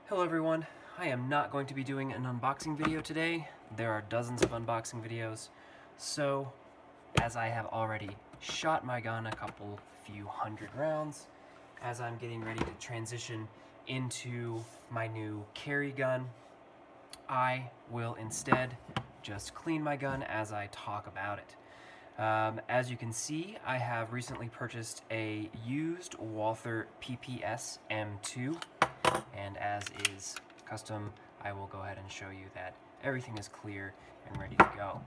Hello everyone, I am not going to be doing an unboxing video today. There are dozens of unboxing videos, so as I have already shot my gun a few hundred rounds, as I'm getting ready to transition into my new carry gun, I will instead just clean my gun as I talk about it. As you can see, I have recently purchased a used Walther PPS M2, and as is custom, I will go ahead and show you that everything is clear and ready to go.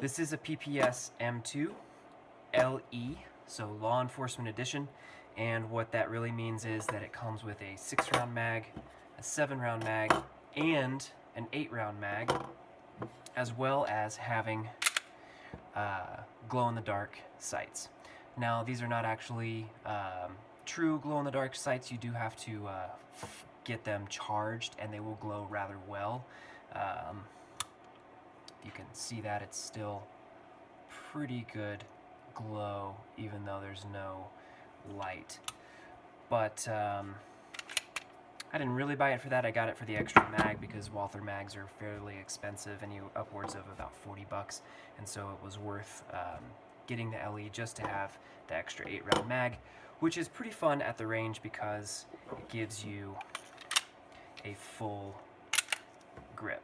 This is a PPS M2 LE, so Law Enforcement Edition, and what that really means is that it comes with a 6-round mag, a 7-round mag, and an 8-round mag, as well as having glow-in-the-dark sights. Now, these are not actually true glow-in-the-dark sights. You do have to get them charged, and they will glow rather well. You can see that it's still pretty good glow, even though there's no light. But I didn't really buy it for that. I got it for the extra mag because Walther mags are fairly expensive, and upwards of about 40 bucks, and so it was worth getting the LE just to have the extra 8-round mag, which is pretty fun at the range because it gives you a full grip.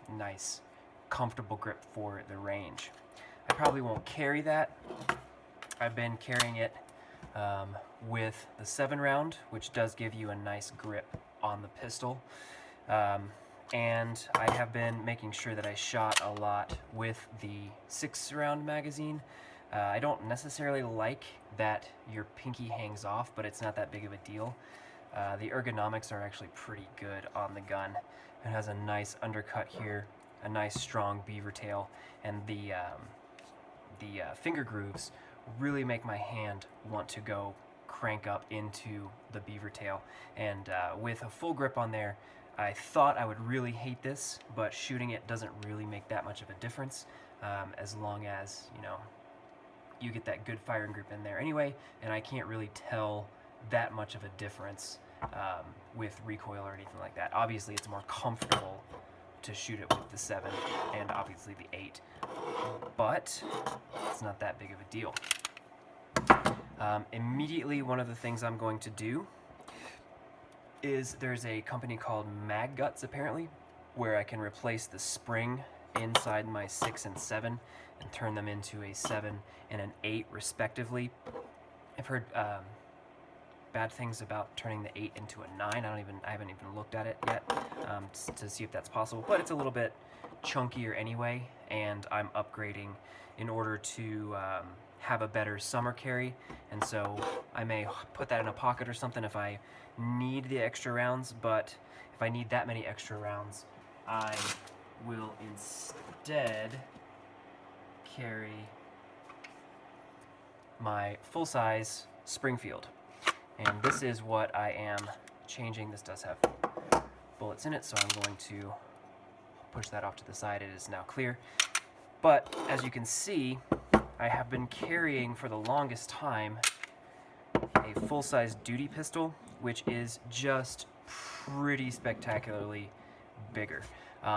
Nice, comfortable grip for the range. I probably won't carry that. I've been carrying it with the 7-round, which does give you a nice grip on the pistol. And I have been making sure that I shot a lot with the 6-round magazine. I don't necessarily like that your pinky hangs off, but it's not that big of a deal. The ergonomics are actually pretty good on the gun. It has a nice undercut here, a nice strong beaver tail, and the finger grooves really make my hand want to go crank up into the beaver tail. And with a full grip on there, I thought I would really hate this, but shooting it doesn't really make that much of a difference, as long as, you know, you get that good firing grip in there anyway, and I can't really tell that much of a difference with recoil or anything like that. Obviously, it's more comfortable to shoot it with the 7 and obviously the 8, but it's not that big of a deal. Immediately, one of the things I'm going to do is there's a company called Guts apparently, where I can replace the spring inside my 6 and 7 and turn them into a 7 and an 8 respectively. I've heard bad things about turning the 8 into a 9. I haven't even looked at it yet to see if that's possible, but it's a little bit chunkier anyway, and I'm upgrading in order to have a better summer carry, and so I may put that in a pocket or something if I need the extra rounds. But if I need that many extra rounds, I will instead carry my full-size Springfield. And this is what I am changing. This does have bullets in it, so I'm going to push that off to the side. It is now clear. But as you can see, I have been carrying for the longest time a full-size duty pistol, which is just pretty spectacularly bigger.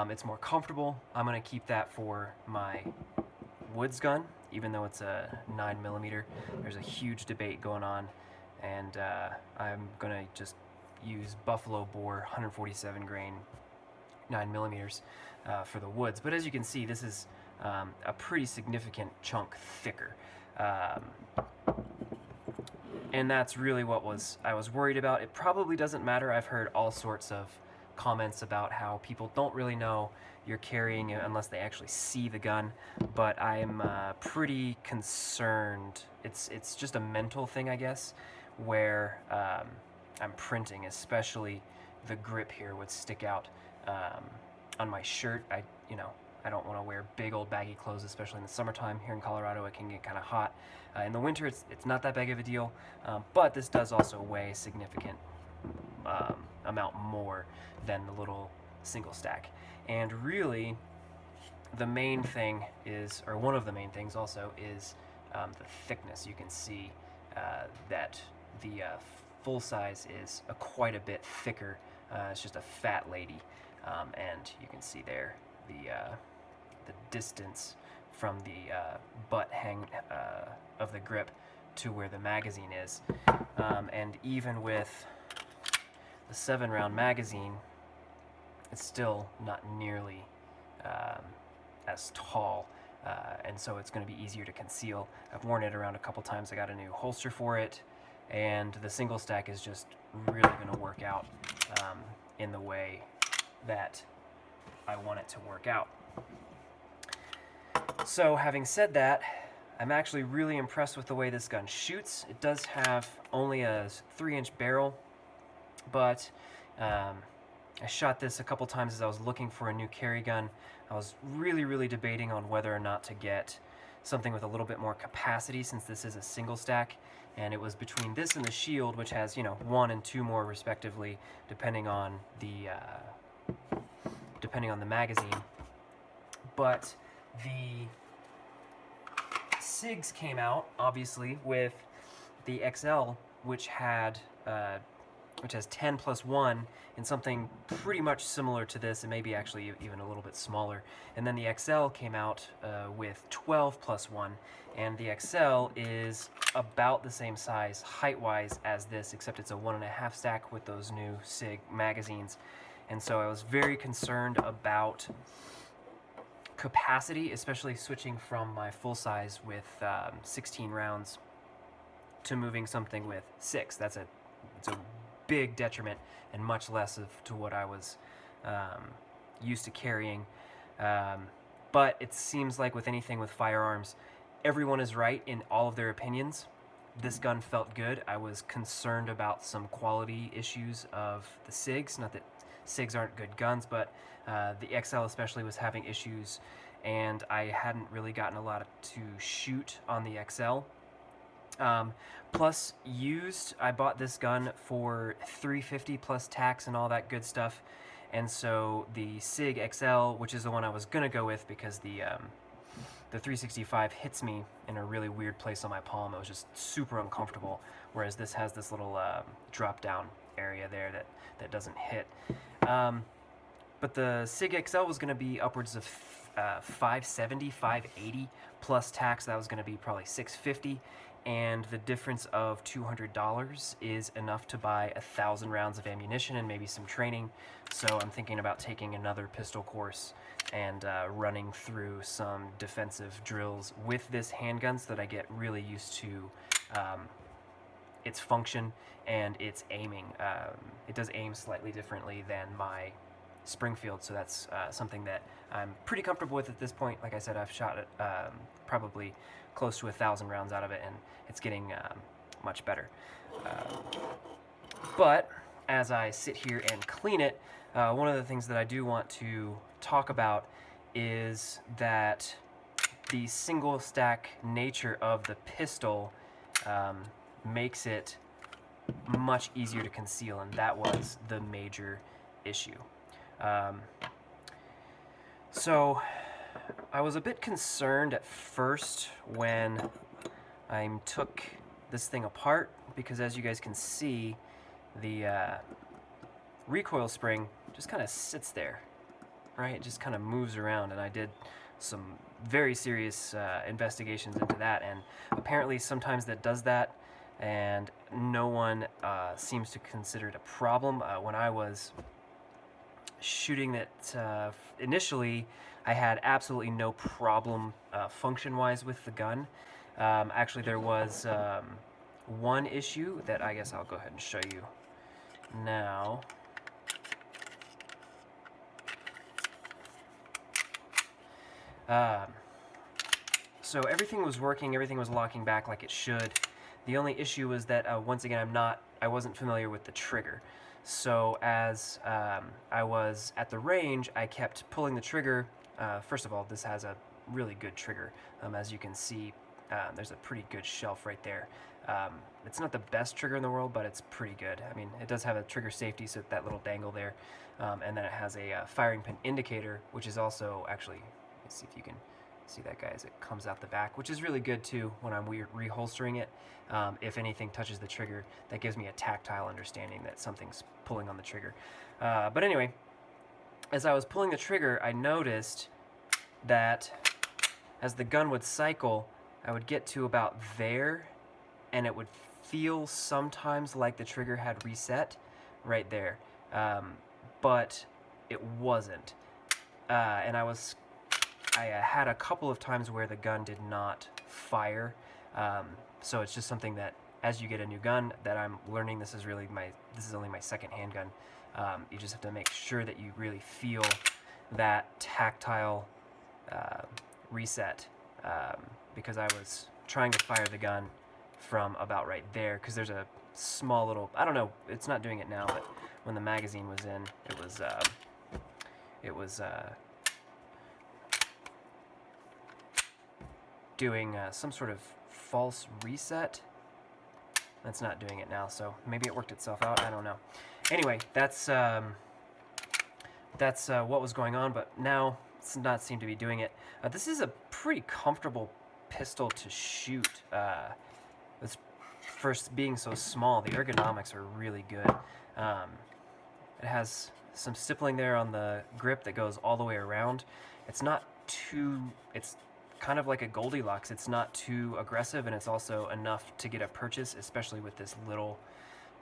It's more comfortable. I'm going to keep that for my woods gun, even though it's a 9mm. There's a huge debate going on, and I'm going to just use Buffalo Bore 147 grain 9mm for the woods. But as you can see, this is a pretty significant chunk thicker. And that's really what I was worried about. It probably doesn't matter. I've heard all sorts of comments about how people don't really know you're carrying it unless they actually see the gun, but I'm pretty concerned. It's just a mental thing, I guess, where I'm printing, especially the grip here would stick out on my shirt. I don't want to wear big old baggy clothes, especially in the summertime. Here in Colorado, it can get kind of hot. In the winter, it's not that big of a deal, but this does also weigh a significant amount more than the little single stack. And really, the main thing is, or one of the main things also, is the thickness. You can see that the full size is quite a bit thicker. It's just a fat lady, and you can see there the distance from the butt of the grip to where the magazine is, and even with the 7-round magazine, it's still not nearly as tall, and so it's going to be easier to conceal. I've worn it around a couple times. I got a new holster for it, and the single stack is just really going to work out in the way that I want it to work out. So having said that, I'm actually really impressed with the way this gun shoots. It does have only a 3-inch barrel, but I shot this a couple times as I was looking for a new carry gun. I was really debating on whether or not to get something with a little bit more capacity, since this is a single stack, and it was between this and the Shield, which has, you know, 1 and 2 more respectively, depending on the magazine. But the SIGs came out, obviously, with the XL, which has 10 plus 1 and something pretty much similar to this, and maybe actually even a little bit smaller. And then the XL came out with 12 plus 1, and the XL is about the same size height-wise as this, except it's a 1.5 stack with those new SIG magazines. And so I was very concerned about capacity, especially switching from my full size with 16 rounds to moving something with 6. It's a big detriment, and much less to what I was used to carrying. But it seems like with anything with firearms, everyone is right in all of their opinions. This gun felt good. I was concerned about some quality issues of the SIGs. Not that SIGs aren't good guns, but the XL especially was having issues, and I hadn't really gotten a lot to shoot on the XL. Plus, used, I bought this gun for $350 plus tax and all that good stuff, and so the SIG XL, which is the one I was gonna go with because the 365 hits me in a really weird place on my palm. It was just super uncomfortable, whereas this has this little drop down area there that doesn't hit. But the SIG XL was gonna be upwards of $570, $580 plus tax. That was gonna be probably $650. And the difference of $200 is enough to buy 1,000 rounds of ammunition and maybe some training. So I'm thinking about taking another pistol course and running through some defensive drills with this handgun so that I get really used to its function and its aiming. It does aim slightly differently than my Springfield, so that's something that I'm pretty comfortable with at this point. Like I said, I've shot it probably close to 1,000 rounds out of it, and it's getting much better. But as I sit here and clean it, one of the things that I do want to talk about is that the single stack nature of the pistol makes it much easier to conceal, and that was the major issue. So I was a bit concerned at first when I took this thing apart, because as you guys can see, the recoil spring just kind of sits there, right? It just kind of moves around, and I did some very serious investigations into that, and apparently sometimes that does that, and no one seems to consider it a problem. When I was shooting it initially, I had absolutely no problem function-wise with the gun. Actually, there was one issue that I guess I'll go ahead and show you now. So everything was working, everything was locking back like it should. The only issue was that once again, I wasn't familiar with the trigger. So as I was at the range, I kept pulling the trigger. First of all, this has a really good trigger. As you can see, there's a pretty good shelf right there. It's not the best trigger in the world, but it's pretty good. I mean, it does have a trigger safety, so that little dangle there. And then it has a firing pin indicator, which is also actually, let's see if you can See that, guys? It comes out the back, which is really good too when I'm reholstering it. If anything touches the trigger, that gives me a tactile understanding that something's pulling on the trigger. But anyway, as I was pulling the trigger, I noticed that as the gun would cycle, I would get to about there, and it would feel sometimes like the trigger had reset right there, but it wasn't. And I had a couple of times where the gun did not fire. So it's just something that, as you get a new gun, that I'm learning. This is only my second handgun. You just have to make sure that you really feel that tactile reset, because I was trying to fire the gun from about right there, because there's a small little, I don't know, it's not doing it now, but when the magazine was in, it was doing some sort of false reset. That's not doing it now, so maybe it worked itself out, I don't know. Anyway, that's what was going on, but now it's not seem to be doing it. This is a pretty comfortable pistol to shoot. It's first being so small, the ergonomics are really good. It has some stippling there on the grip that goes all the way around. It's not too, it's kind of like a Goldilocks. It's not too aggressive, and it's also enough to get a purchase, especially with this little,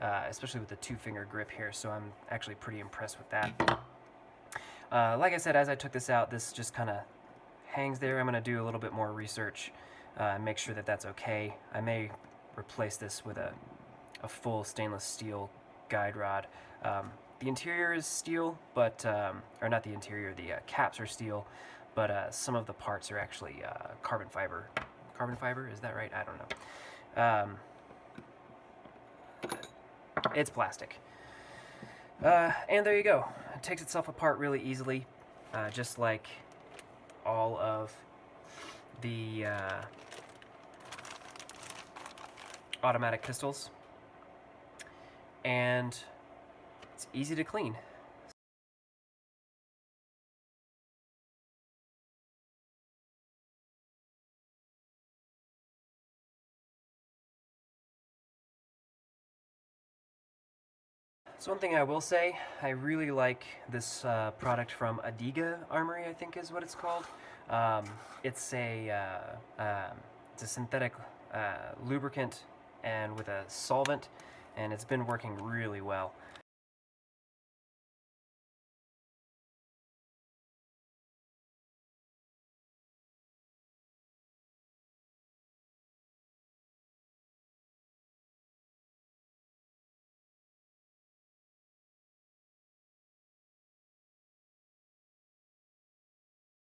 especially with the 2-finger grip here. So I'm actually pretty impressed with that. Like I said, as I took this out, this just kind of hangs there. I'm going to do a little bit more research and make sure that that's okay. I may replace this with a full stainless steel guide rod. The interior is steel, but, or not the interior, the caps are steel, but some of the parts are actually carbon fiber. Carbon fiber, is that right? I don't know. It's plastic. And there you go. It takes itself apart really easily, just like all of the automatic pistols. And it's easy to clean. So one thing I will say, I really like this product from Adiga Armory, I think is what it's called. It's a synthetic lubricant and with a solvent, and it's been working really well.